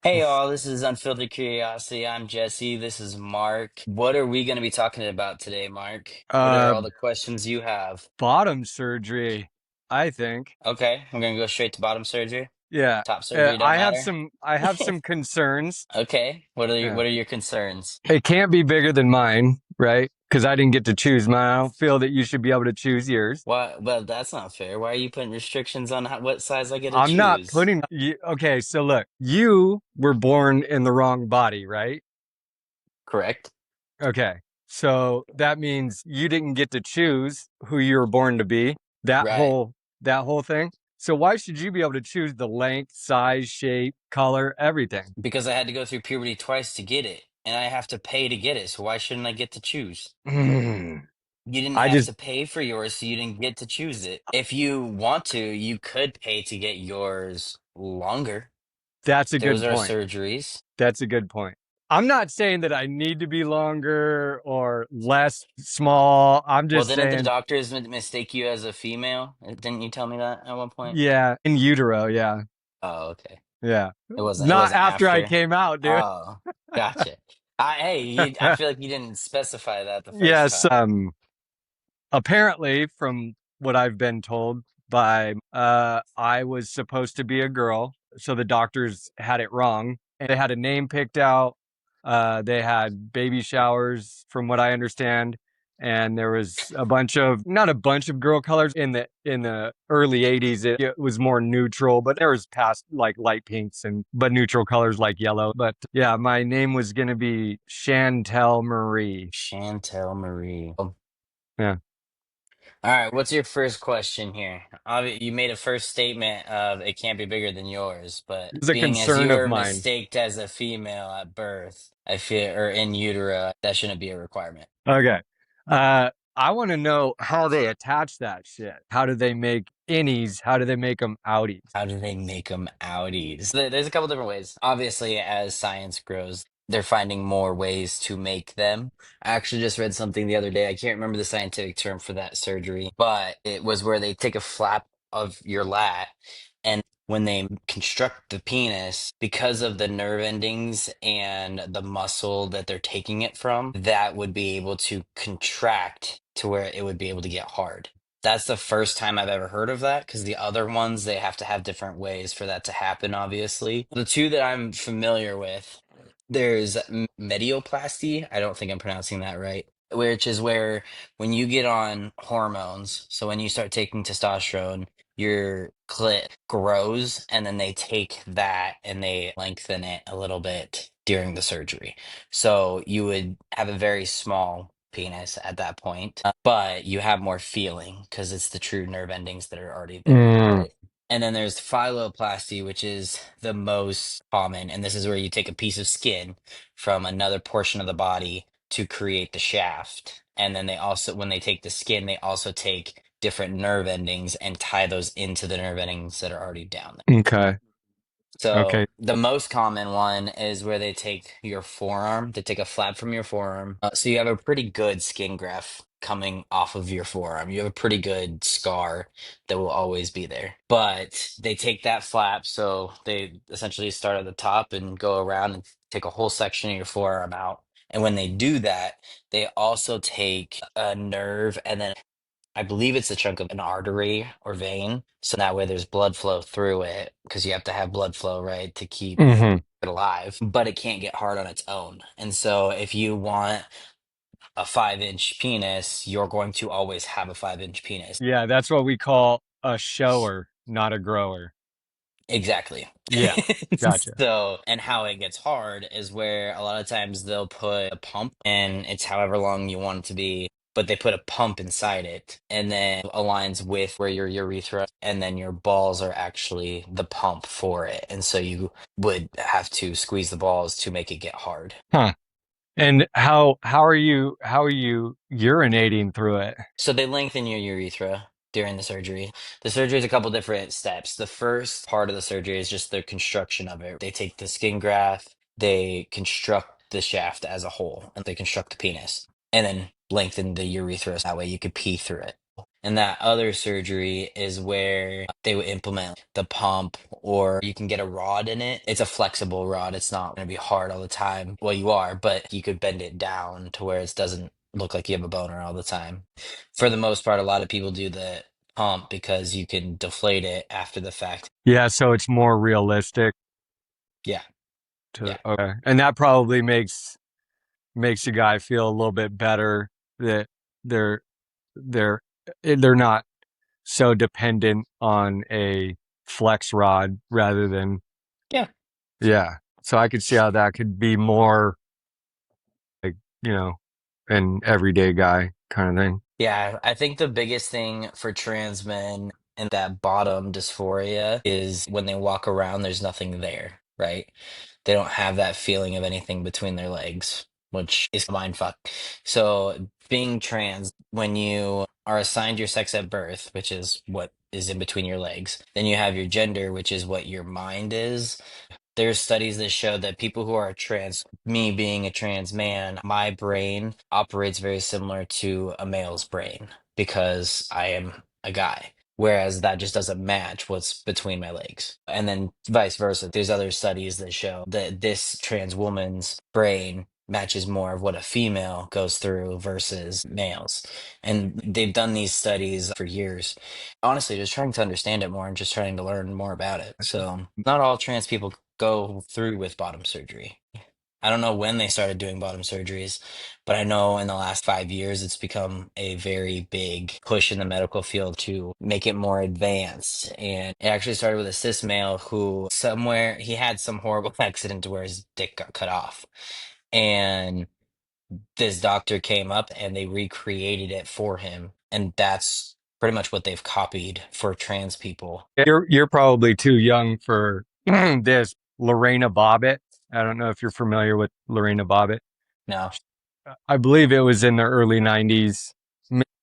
Hey all, this is Unfiltered Curiosity. I'm Jesse. This is Mark. What are we going to be talking about today, Mark? What are Uh, all the questions you have? Bottom surgery, I think. Okay, we're going to go straight to bottom surgery. Yeah. Top surgery don't I have matter. some concerns. Okay, Yeah. what are your concerns? It can't be bigger than mine, right? Because I didn't get to choose mine. I don't feel that you should be able to choose yours. Why? Well, that's not fair. Why are you putting restrictions on what size I get to I'm not choose? putting you. Okay, so look, you were born in the wrong body, right? Correct? Okay. So that means you didn't get to choose who you were born to be. That Right. whole that whole thing. So why should you be able to choose the length, size, shape, color, everything? Because I had to go through puberty twice to get it, and I have to pay to get it. So why shouldn't I get to choose? You didn't I have just to pay for yours, so you didn't get to choose it. If you want to, you could pay to get yours longer. That's a Those good are point. surgeries. That's a good point. I'm not saying that I need to be longer or less small. I'm Well, just didn't the saying, doctors mistake you as a female? Didn't you tell me that at one point? yeah, in utero, yeah. Oh, okay. Yeah. It Not wasn't after I after. came out, dude. Oh, gotcha. I feel like you didn't specify that the first Yes, time. apparently from what I've been told by I was supposed to be a girl, so the doctors had it wrong. And they had a name picked out. They had baby showers from what I understand. And there was a bunch of not a bunch of girl colors in the early 80s. It was more neutral, but there was past like light pinks and but neutral colors like yellow. But yeah, my name was gonna be Chantel Marie. Chantel Marie. Yeah. All right, what's your first question here? You made a first statement of it can't be bigger than yours, but It's a being as concern you of were mine. mistaked as a female at birth, I feel, or in utero, that shouldn't be a requirement. Okay. I want to know how they attach that shit. How do they make innies? How do they make them outies? How do they make them outies? There's a couple different ways. Obviously, as science grows, they're finding more ways to make them. I actually just read something the other day. I can't remember the scientific term for that surgery, but it was where they take a flap of your lat and when they construct the penis, because of the nerve endings and the muscle that they're taking it from, that would be able to contract to where it would be able to get hard. That's the first time I've ever heard of that because the other ones, they have to have different ways for that to happen, obviously. The two that I'm familiar with, there's medioplasty. I don't think I'm pronouncing that right, which is where when you get on hormones, so when you start taking testosterone, your clit grows and then they take that and they lengthen it a little bit during the surgery. So you would have a very small penis at that point, but you have more feeling because it's the true nerve endings that are already there, Mm, right? And then there's phyloplasty, which is the most common. And this is where you take a piece of skin from another portion of the body to create the shaft. And then they also, when they take the skin, they also take different nerve endings and tie those into the nerve endings that are already down there. okay. Okay. So the most common one is where they take your forearm, they take a flap from your forearm. So you have a pretty good skin graft coming off of your forearm. You have a pretty good scar that will always be there. But they take that flap, so they essentially start at the top and go around and take a whole section of your forearm out. And when they do that, they also take a nerve and then I believe it's a chunk of an artery or vein. So that way there's blood flow through it because you have to have blood flow, right, to keep Hmm. it alive, but it can't get hard on its own. And so if you want a 5 inch penis, you're going to always have a 5 inch penis. Yeah, that's what we call a shower, not a grower. Exactly. Yeah. Gotcha. So, and how it gets hard is where a lot of times they'll put a pump and it's however long you want it to be, but they put a pump inside it and then aligns with where your urethra and then your balls are actually the pump for it. And so you would have to squeeze the balls to make it get hard. Huh. And how are you urinating through it? So they lengthen your urethra during the surgery. The surgery is a couple different steps. The first part of the surgery is just the construction of it. They take the skin graft, they construct the shaft as a whole, and they construct the penis, and then lengthen the urethra. That way you could pee through it. And that other surgery is where they would implement the pump, or you can get a rod in it. It's a flexible rod. It's not going to be hard all the time. Well, you are, but you could bend it down to where it doesn't look like you have a boner all the time. For the most part, a lot of people do the pump because you can deflate it after the fact. Yeah, so it's more realistic Yeah, to yeah, okay. And that probably makes a guy feel a little bit better that they're they're they're not so dependent on a flex rod rather than yeah. yeah. So I could see how that could be more like, you know, an everyday guy kind of thing. Yeah, I think the biggest thing for trans men and that bottom dysphoria is when they walk around, there's nothing there, right? They don't have that feeling of anything between their legs, which is mind fuck. So being trans, when you are assigned your sex at birth, which is what is in between your legs, then you have your gender, which is what your mind is. There's studies that show that people who are trans, me being a trans man, my brain operates very similar to a male's brain because I am a guy. Whereas that just doesn't match what's between my legs. And then vice versa. There's other studies that show that this trans woman's brain matches more of what a female goes through versus males. And they've done these studies for years, honestly, just trying to understand it more and just trying to learn more about it. So, not all trans people go through with bottom surgery. I don't know when they started doing bottom surgeries, but I know in the last 5 years it's become a very big push in the medical field to make it more advanced. And it actually started with a cis male who somewhere he had some horrible accident to where his dick got cut off. And this doctor came up and they recreated it for him. And that's pretty much what they've copied for trans people. You're probably too young for this. Lorena Bobbitt. I don't know if you're familiar with Lorena Bobbitt. No. I believe it was in the early 90s,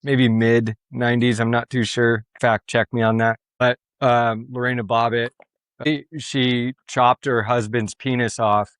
maybe mid 90s. I'm not too sure. Fact check me on that. But Lorena Bobbitt, she chopped her husband's penis off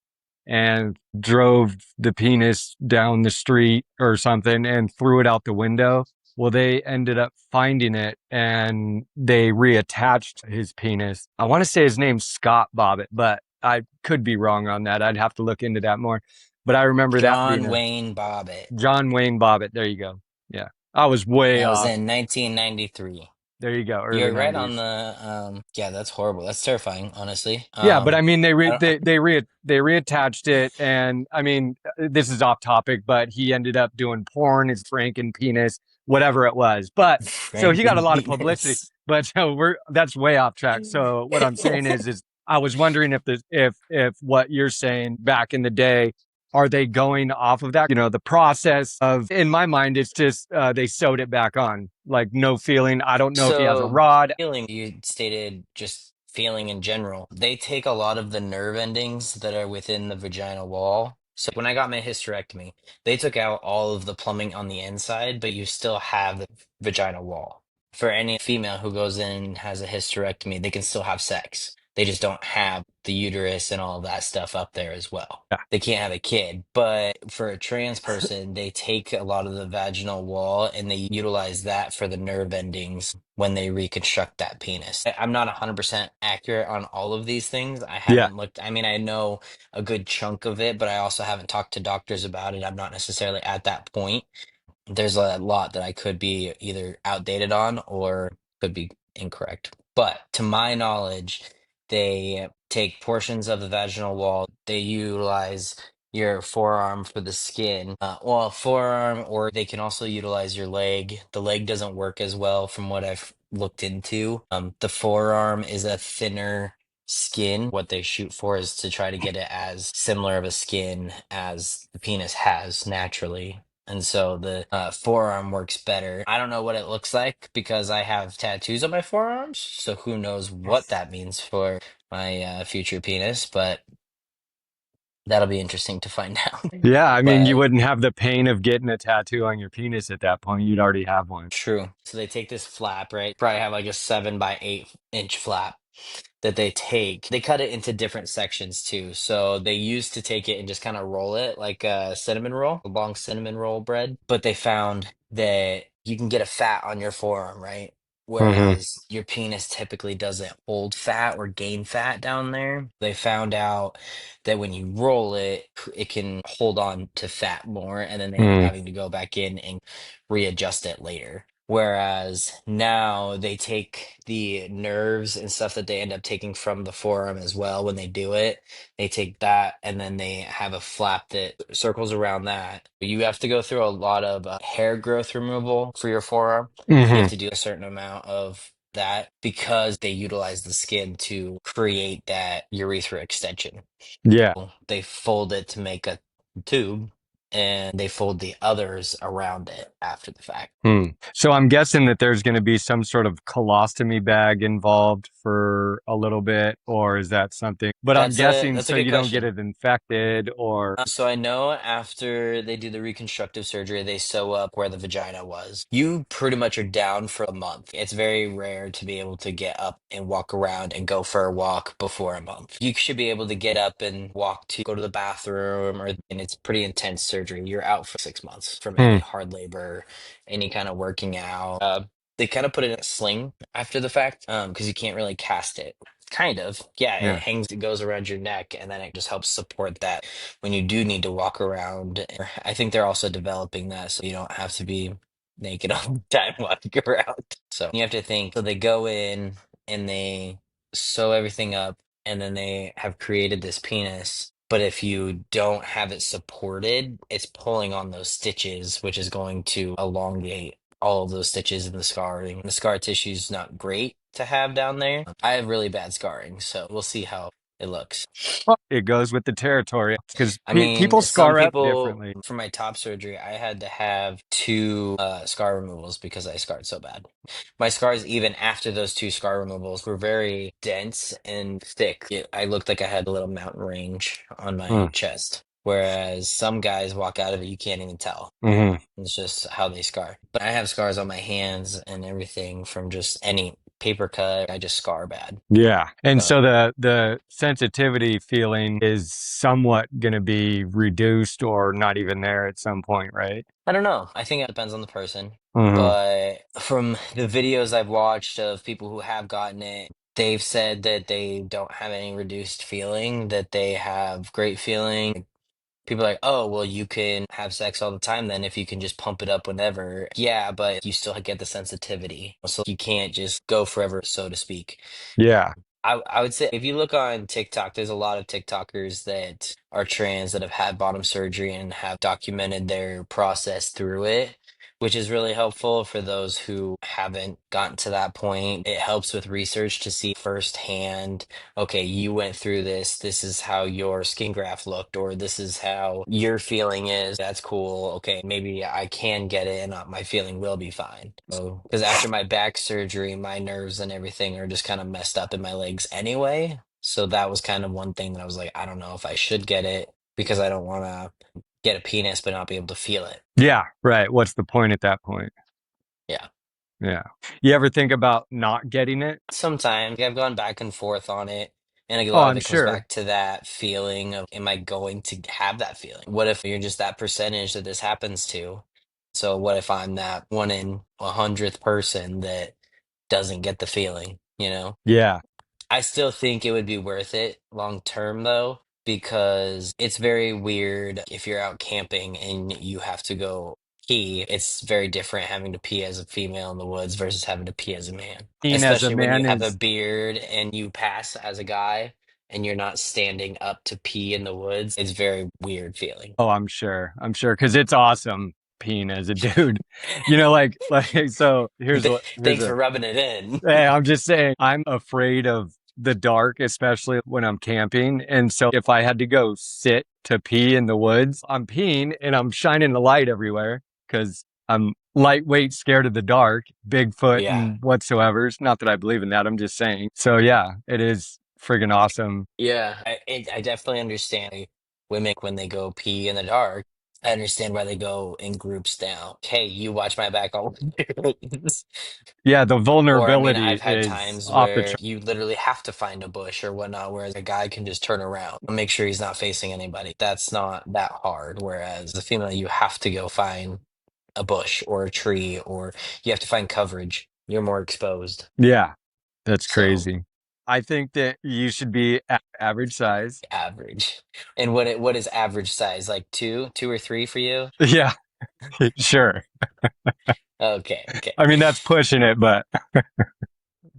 and drove the penis down the street or something and threw it out the window. Well, they ended up finding it and they reattached his penis. I want to say his name's Scott Bobbitt, but I could be wrong on that. I'd have to look into that more. But I remember that being John a Wayne Bobbitt. John Wayne Bobbitt. There you go. Yeah. I was way That was off. in 1993. There you go. Early You're right on 90s. the yeah, that's horrible. That's terrifying, honestly. Yeah, but I mean, I don't they reattached it, and I mean, this is off topic, but he ended up doing porn, his Franken penis, whatever it was. But so he got a Franken lot of publicity. penis. But so we're that's way off track. So what I'm saying is I was wondering if the if what you're saying back in the day, are they going off of that? You know, the process of in my mind, it's just they sewed it back on, like no feeling. I don't know if he has a So, rod. feeling, you stated just feeling in general. They take a lot of the nerve endings that are within the vaginal wall. So, when I got my hysterectomy, they took out all of the plumbing on the inside, but you still have the vaginal wall. For any female who goes in and has a hysterectomy, they can still have sex. They just don't have the uterus and all of that stuff up there as well. Yeah, They can't have a kid. But for a trans person, they take a lot of the vaginal wall and they utilize that for the nerve endings when they reconstruct that penis. I'm not 100% accurate on all of these things. I yeah, haven't looked, I mean, I know a good chunk of it, but I also haven't talked to doctors about it. I'm not necessarily at that point. There's a lot that I could be either outdated on or could be incorrect. But to my knowledge, they take portions of the vaginal wall. They utilize your forearm for the skin. Well, forearm, or they can also utilize your leg. The leg doesn't work as well from what I've looked into. The forearm is a thinner skin. What they shoot for is to try to get it as similar of a skin as the penis has naturally. And so the forearm works better. I don't know what it looks like because I have tattoos on my forearms. So who knows what that means for my future penis, but that'll be interesting to find out. yeah. I mean, you But wouldn't have the pain of getting a tattoo on your penis at that point. You'd already have one. true. So they take this flap, right? Probably have like a 7 by 8 inch flap that they take. They cut it into different sections too. So they used to take it and just kind of roll it like a cinnamon roll, a long cinnamon roll bread. But they found that you can get a fat on your forearm, right? Hmm. Whereas your penis typically doesn't hold fat or gain fat down there. They found out that when you roll it, it can hold on to fat more, and then they end up Mm. having to go back in and readjust it later. Whereas now they take the nerves and stuff that they end up taking from the forearm as well when they do it. They take that and then they have a flap that circles around that. You have to go through a lot of hair growth removal for your forearm. You Hmm. have to do a certain amount of that because they utilize the skin to create that urethra extension. Yeah. They fold it to make a tube and they fold the others around it after the fact. Hmm. So I'm guessing that there's going to be some sort of colostomy bag involved for a little bit, or is that something? But I'm guessing That's a so good you don't get question. it infected or. So I know after they do the reconstructive surgery, they sew up where the vagina was. You pretty much are down for a month. It's very rare to be able to get up and walk around and go for a walk before a month. You should be able to get up and walk to go to the bathroom, and it's pretty intense surgery. You're out for 6 months from Hmm. any hard labor, any kind of working out. They kind of put it in a sling after the fact, because you can't really cast it. Kind of. Yeah, it Yeah. hangs, it goes around your neck, and then it just helps support that when you do need to walk around. I think they're also developing that so you don't have to be naked all the time walking around. So you have to think. So they go in and they sew everything up, and then they have created this penis. But if you don't have it supported, it's pulling on those stitches, which is going to elongate all of those stitches and the scarring. The scar tissue is not great to have down there. I have really bad scarring, so we'll see how it looks. Well, it goes with the territory because I mean, people some scar up people, differently. for my top surgery, I had to have two scar removals because I scarred so bad. My scars, even after those two scar removals, were very dense and thick. I looked like I had a little mountain range on Hmm. my chest. Whereas some guys walk out of it, you can't even tell. Hmm. It's just how they scar. But I have scars on my hands and everything from just any paper cut. I just scar bad. Yeah. And So so the sensitivity feeling is somewhat going to be reduced or not even there at some point, right? I don't know. I think it depends on the person. Hmm. But from the videos I've watched of people who have gotten it, they've said that they don't have any reduced feeling, that they have great feeling. People are like, oh, well, you can have sex all the time then if you can just pump it up whenever. Yeah, but you still get the sensitivity. So you can't just go forever, so to speak. Yeah. I would say if you look on TikTok, there's a lot of TikTokers that are trans that have had bottom surgery and have documented their process through it, which is really helpful for those who haven't gotten to that point. It helps with research to see firsthand, okay, you went through this. This is how your skin graft looked, or this is how your feeling is. That's cool. Okay, maybe I can get it and my feeling will be fine. So, because after my back surgery, my nerves and everything are just kind of messed up in my legs anyway. So that was kind of one thing that I was like, I don't know if I should get it because I don't want to get a penis but not be able to feel it. Yeah. Right. What's the point at that point? Yeah. Yeah. You ever think about not getting it? Sometimes I've gone back and forth on it. And like, a Oh, lot of I'm it comes sure. back to that feeling of, am I going to have that feeling? What if you're just that percentage that this happens to? So what if I'm that one in 100th person that doesn't get the feeling, you know? Yeah. I still think it would be worth it long term though, because it's very weird if you're out camping and you have to go pee. It's very different having to pee as a female in the woods versus having to pee as a man. Being as a Especially when you man have a is, beard and you pass as a guy and you're not standing up to pee in the woods. It's very weird feeling. oh, I'm sure. I'm sure because it's awesome peeing as a dude. Like, so here's Thanks a, for rubbing it in. hey, I'm just saying, I'm afraid of the dark, especially when I'm camping. And so if I had to go sit to pee in the woods, I'm peeing and I'm shining the light everywhere because I'm lightweight, scared of the dark, Bigfoot Yeah. and whatsoever's. Not that I believe in that. I'm just saying. So yeah, it is friggin' awesome. Yeah, I definitely understand women when they go pee in the dark. I understand why they go in groups now. Hey, you watch my back all Yeah, the Or I mean, vulnerability I've had is times off the where chart. you literally have to find a bush or whatnot, whereas a guy can just turn around and make sure he's not facing anybody. That's not that hard. Whereas the female, you have to go find a bush or a tree, or you have to find coverage. You're more exposed. Yeah, that's So crazy. I think that you should be average size. average. And what is average size? Like two or three for you? Yeah, sure. Okay, okay. I mean, that's pushing it, but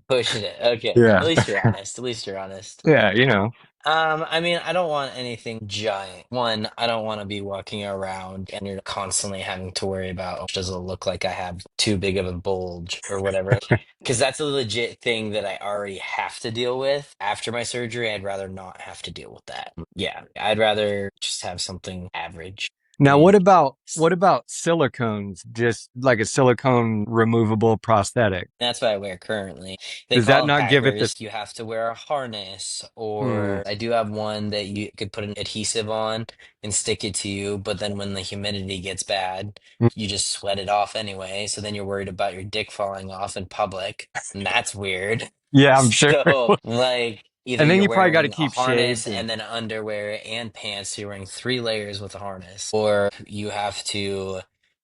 Pushing it. Okay. yeah. At least you're honest. At least you're honest. Yeah, you know. I mean, I don't want anything giant. One, I don't want to be walking around and you're constantly having to worry about, oh, does it look like I have too big of a bulge or whatever? Because that's a legit thing that I already have to deal with after my surgery. I'd rather not have to deal with that. Yeah, I'd rather just have something average. I Now, mean, what about silicones? Just like a silicone removable prosthetic. that's what I wear currently. They Does that call them not give it packers. this? You have to wear a harness, Mm, or I do have one that you could put an adhesive on and stick it to you. But then when the humidity gets bad, mm. you just sweat it off anyway. So then you're worried about your dick falling off in public, and that's weird. Yeah, I'm sure. So, like, either And then you're you probably got to wearing a keep harness shaved and and then underwear and pants, so you're wearing three layers with a harness, or you have to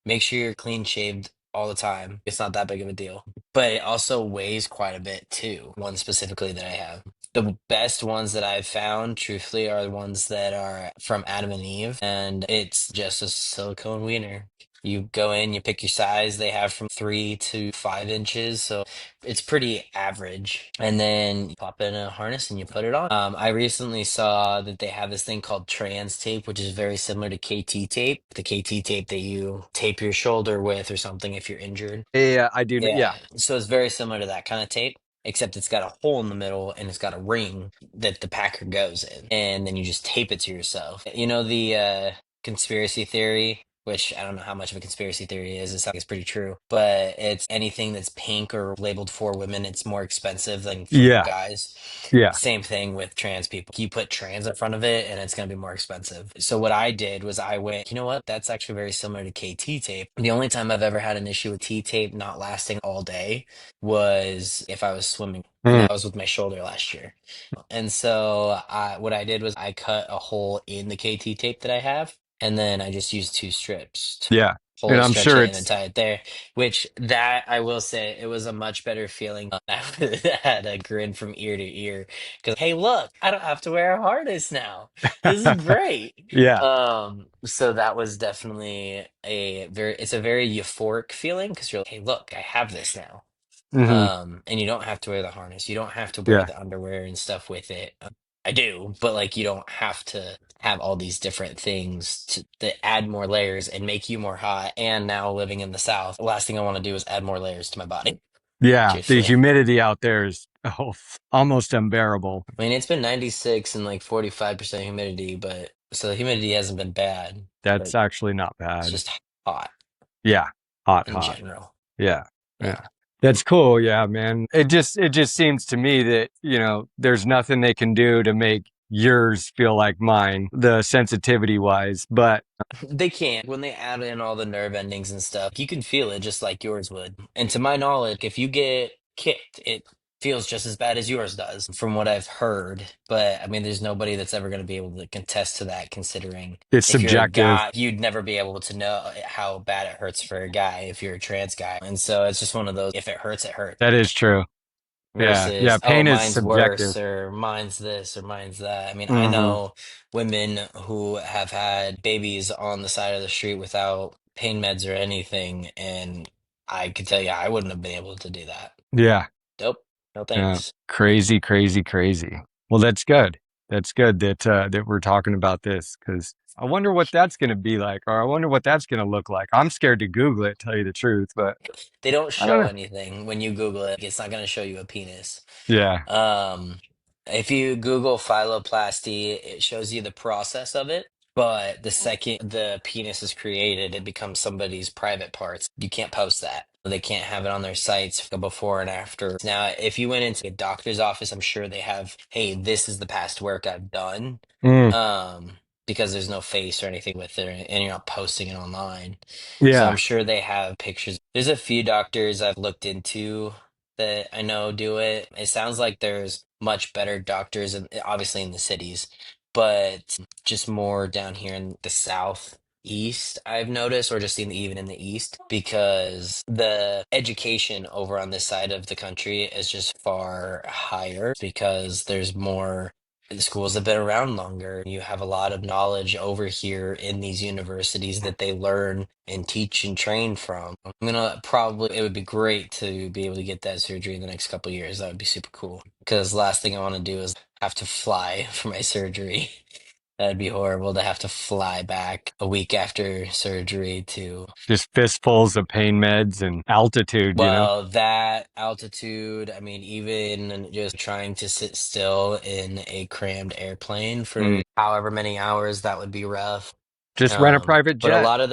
make sure you're clean shaved all the time. It's not that big of a deal, but it also weighs quite a bit too. One specifically that I have. The best ones that I've found, truthfully, are the ones that are from Adam and Eve, and it's just a silicone wiener. You go in, you pick your size. They have from 3 to 5 inches, so it's pretty average. And then you pop in a harness and you put it on. I recently saw that they have this thing called trans tape, which is very similar to KT tape. The KT tape that you tape your shoulder with or something if you're injured. yeah, I do. Yeah. Yeah. So it's very similar to that kind of tape, except it's got a hole in the middle and it's got a ring that the packer goes in. And then you just tape it to yourself. You know, the conspiracy theory, which I don't know how much of a conspiracy theory it is. It sounds like it's pretty true, but it's anything that's pink or labeled for women, it's more expensive than for Yeah. guys. Yeah. Same thing with trans people. You put trans in front of it and it's going to be more expensive. So what I did was I went, you know what? That's actually very similar to KT tape. The only time I've ever had an issue with T tape not lasting all day was if I was swimming. And Mm, that was with my shoulder last year. And so what I did was I cut a hole in the KT tape that I have, and then I just used two strips to yeah. pull And it, I'm stretch sure it, and then it's tie it there. Which that I will say, it was a much better feeling. I had a grin from ear to ear because hey, look, I don't have to wear a harness now. This is great. yeah. So that was definitely it's a very euphoric feeling because you're like, hey, look, I have this now. Hmm. And you don't have to wear the harness. You don't have to wear Yeah. the underwear and stuff with it. I do, but like you don't have to have all these different things that add more layers and make you more hot. And now living in the South, the last thing I want to do is add more layers to my body, Yeah. The truthfully. humidity out there is almost unbearable. I mean, it's been 96 and like 45% humidity, but so the humidity hasn't been bad, That's but actually not it's bad. just hot Yeah. Hot, in hot. general. Yeah. Yeah. Yeah. That's cool. Yeah, man. It just seems to me that, there's nothing they can do to make yours feel like mine, the sensitivity wise. But They can't. When they add in all the nerve endings and stuff, you can feel it just like yours would. And to my knowledge, if you get kicked, it feels just as bad as yours does, from what I've heard. But I mean, there's nobody that's ever going to be able to contest to that, considering it's if you're a subjective. guy, you'd never be able to know how bad it hurts for a guy if you're a trans guy. And so it's just one of those, if it hurts, it hurts. That is true. Yeah. Yeah. Versus, oh, Pain is mine's subjective. worse or mine's this or mine's that. I mean, I Hmm. know women who have had babies on the side of the street without pain meds or anything, and I could tell you I wouldn't have been able to do that. Yeah. Nope. No Yeah. thanks. Crazy, crazy, crazy. Well, that's good. That's good that we're talking about this because I wonder what that's going to be like, or I wonder what that's going to look like. I'm scared to Google it, tell you the truth, but They don't I don't show know. anything when you Google it. It's not going to show you a penis. Yeah. Um, if you Google phalloplasty, it shows you the process of it. But the second the penis is created, it becomes somebody's private parts. You can't post that. They can't have it on their sites before and after. Now, if you went into a doctor's office, I'm sure they have, hey, this is the past work I've done. Mm, Um, because there's no face or anything with it, and you're not posting it online. So I'm yeah. sure they have pictures. There's a few doctors I've looked into that I know do it. It sounds like there's much better doctors, and obviously in the cities, but just more down here in the South. East, I've noticed, or just even in the East, because the education over on this side of the country is just far higher because there's more. The schools have been around longer. You have a lot of knowledge over here in these universities that they learn and teach and train from. I'm gonna probably, it would be great to be able to get that surgery in the next couple of years. That would be super cool. Because last thing I want to do is have to fly for my surgery. That'd be horrible to have to fly back a week after surgery to, Just fistfuls of pain meds and altitude, you know? well, that altitude. I mean, even just trying to sit still in a crammed airplane Mm. for however many hours, that would be rough. Just rent a private But a jet. lot of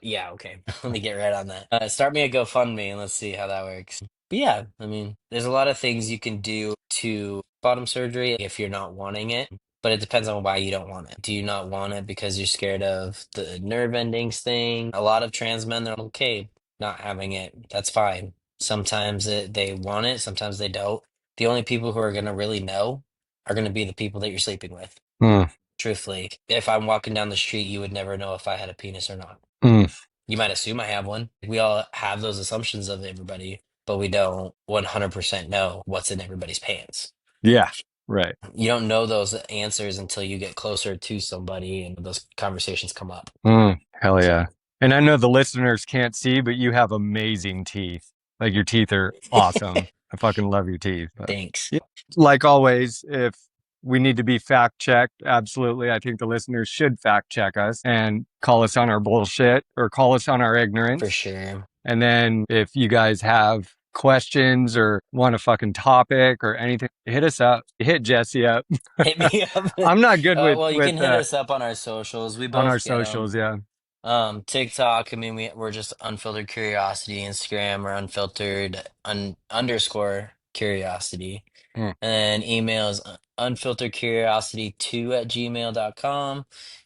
yeah, okay. Let me get right on that. Start me a GoFundMe and let's see how that works. But yeah, I mean, there's a lot of things you can do to bottom surgery if you're not wanting it, but it depends on why you don't want it. Do you not want it because you're scared of the nerve endings thing? A lot of trans men, they're okay not having it. That's fine. Sometimes they want it, sometimes they don't. The only people who are going to really know are going to be the people that you're sleeping with. Mm. Truthfully, if I'm walking down the street, you would never know if I had a penis or not. Mm. You might assume I have one. We all have those assumptions of everybody, but we don't 100% know what's in everybody's pants. Yeah, right. You don't know those answers until you get closer to somebody and those conversations come up. Hell yeah. And I know the listeners can't see, but you have amazing teeth. Like your teeth are awesome. I fucking love your teeth. But Thanks. yeah, like always, if we need to be fact checked, absolutely. I think the listeners should fact check us and call us on our bullshit or call us on our For ignorance. sure. And then if you guys have questions or want a fucking topic or anything, hit us up. Hit Jesse up. Hit me up. I'm not good Well, you with can hit us up on our socials. We on our both get them. socials. Yeah. TikTok, I mean, we're just Unfiltered Curiosity. Instagram, or unfiltered underscore curiosity. Mm. And email is unfilteredcuriosity2@gmail.com.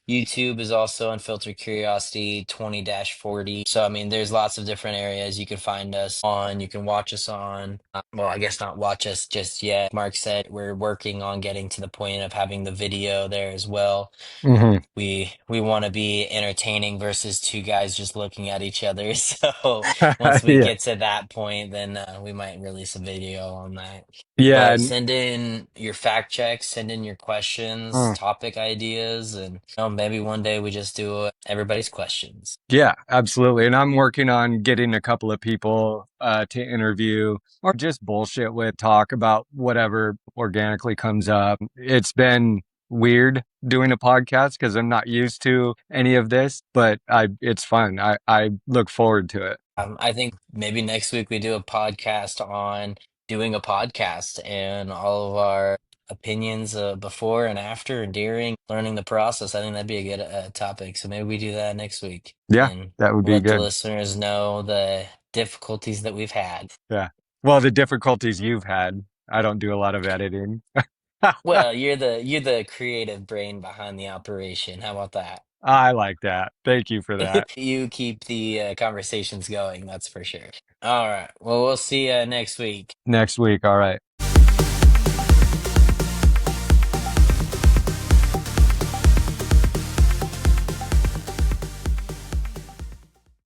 YouTube is also Unfiltered Curiosity 20-40. So, I mean, there's lots of different areas you can find us on. You can watch us on. Well, I guess not watch us just yet. Mark said we're working on getting to the point of having the video there as well. Hmm. We want to be entertaining versus two guys just looking at each other. So once we Yeah. get to that point, then we might release a video on that. Yeah. But And, send in your fact checks, send in your questions, mm, topic ideas, and maybe one day we just do everybody's questions. yeah, absolutely. And I'm working on getting a couple of people to interview or just bullshit with, talk about whatever organically comes up. It's been weird doing a podcast because I'm not used to any of this, but it's fun. I look forward to it. I think maybe next week we do a podcast on doing a podcast and all of our opinions before and after and during learning the process. I think that'd be a good topic. So maybe we do that next week Yeah, and that would be let the good. listeners know the difficulties that we've had. Yeah. Well, the difficulties you've had, I don't do a lot of editing. Well, you're the creative brain behind the operation. How about that? I like that. Thank you for that. You keep the conversations going, that's for sure. All right. Well, we'll see you next week. Next week. All right.